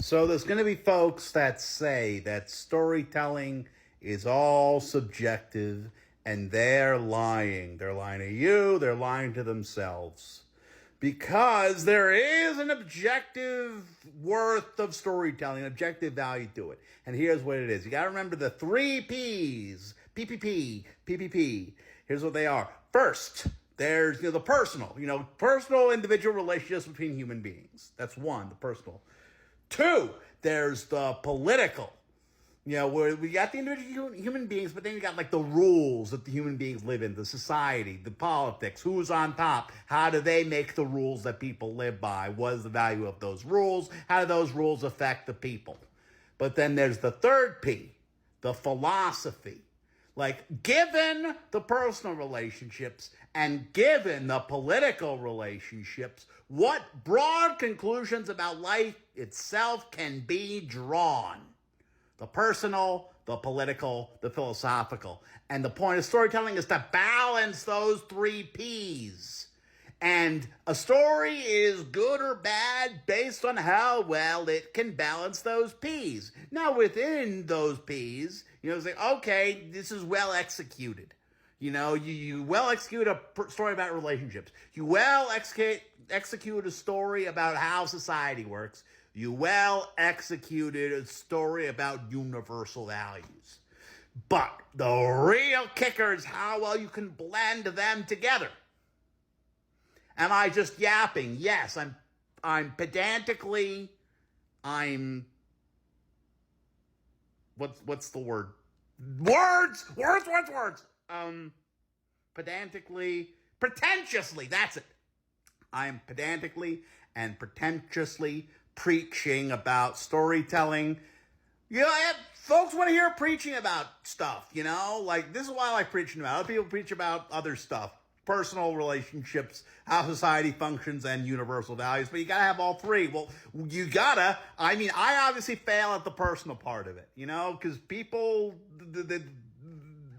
So there's going to be folks that say that storytelling is all subjective and they're lying. They're lying to you, they're lying to themselves. Because there is an objective worth of storytelling, an objective value to it. And here's what it is. You got to remember the 3 P's. PPP, PPP. Here's what they are. First, there's the personal, personal individual relationships between human beings. That's one, the personal. 2, there's the political. Where we got the individual human beings, but then you got like the rules that the human beings live in, the society, the politics, who's on top, how do they make the rules that people live by, what is the value of those rules, how do those rules affect the people. But then there's the 3rd P, the philosophy. Like, given the personal relationships and given the political relationships, what broad conclusions about life itself can be drawn? The personal, the political, the philosophical. And the point of storytelling is to balance those 3 P's. And a story is good or bad based on how well it can balance those P's. Now, within those P's, it's like, okay, this is well executed. You well execute a story about relationships. You well execute a story about how society works. You well executed a story about universal values. But the real kicker is how well you can blend them together. Am I just yapping? Yes, I'm pedantically, what's the word? Words! Pretentiously, that's it. I'm pedantically and pretentiously preaching about storytelling. Folks want to hear preaching about stuff, like this is why I like preaching about. Other people preach about other stuff, personal relationships, how society functions, and universal values, but you gotta have all 3. Well, I obviously fail at the personal part of it, because people,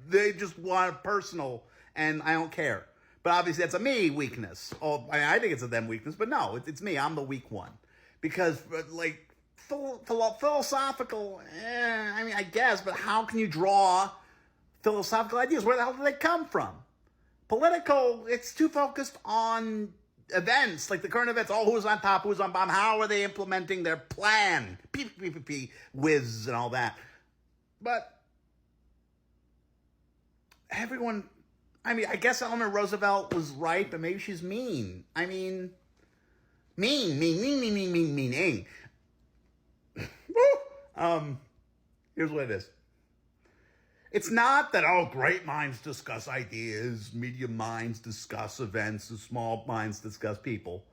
they just want personal, and I don't care. But obviously that's a me weakness. I think it's a them weakness, but no, it's me. I'm the weak one. Because, philosophical, I guess, but how can you draw philosophical ideas? Where the hell do they come from? Political, it's too focused on events, like the current events. Who's on top, who's on bottom, how are they implementing their plan? Whiz and all that. But everyone, I guess Eleanor Roosevelt was right, but maybe she's mean. Meaning. Here's what it is. It's not that, great minds discuss ideas, medium minds discuss events, and small minds discuss people.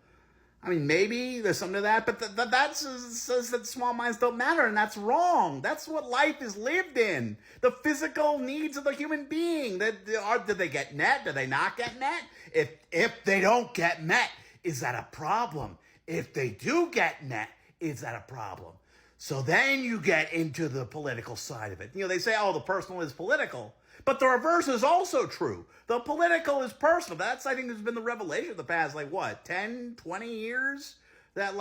Maybe there's something to that, but that says that small minds don't matter, and that's wrong. That's what life is lived in. The physical needs of the human being. Did they get met? Did they not get met? If they don't get met, is that a problem? If they do get met, is that a problem? So then you get into the political side of it. They say, the personal is political. But the reverse is also true. The political is personal. That's, I think, has been the revelation of the past, 10, 20 years? That,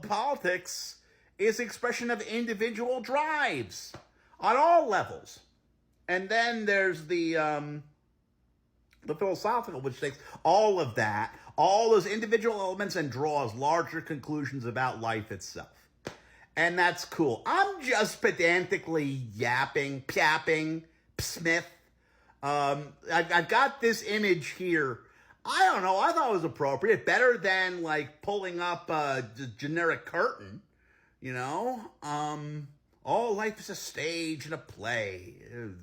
politics is the expression of individual drives on all levels. And then there's the philosophical, which takes all of that, all those individual elements, and draws larger conclusions about life itself. And that's cool. I'm just pedantically yapping, Smith. I've got this image here. I don't know. I thought it was appropriate. Better than pulling up a generic curtain, life is a stage and a play.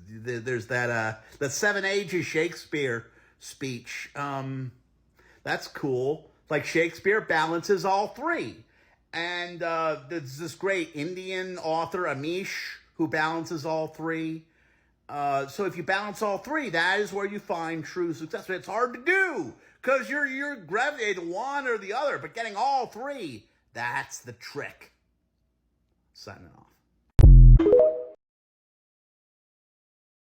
There's that 7 Ages Shakespeare speech. That's cool. Shakespeare balances all 3. And there's this great Indian author, Amish, who balances all 3. So if you balance all 3, that is where you find true success. But it's hard to do because you're gravitating to one or the other. But getting all 3, that's the trick. Signing off.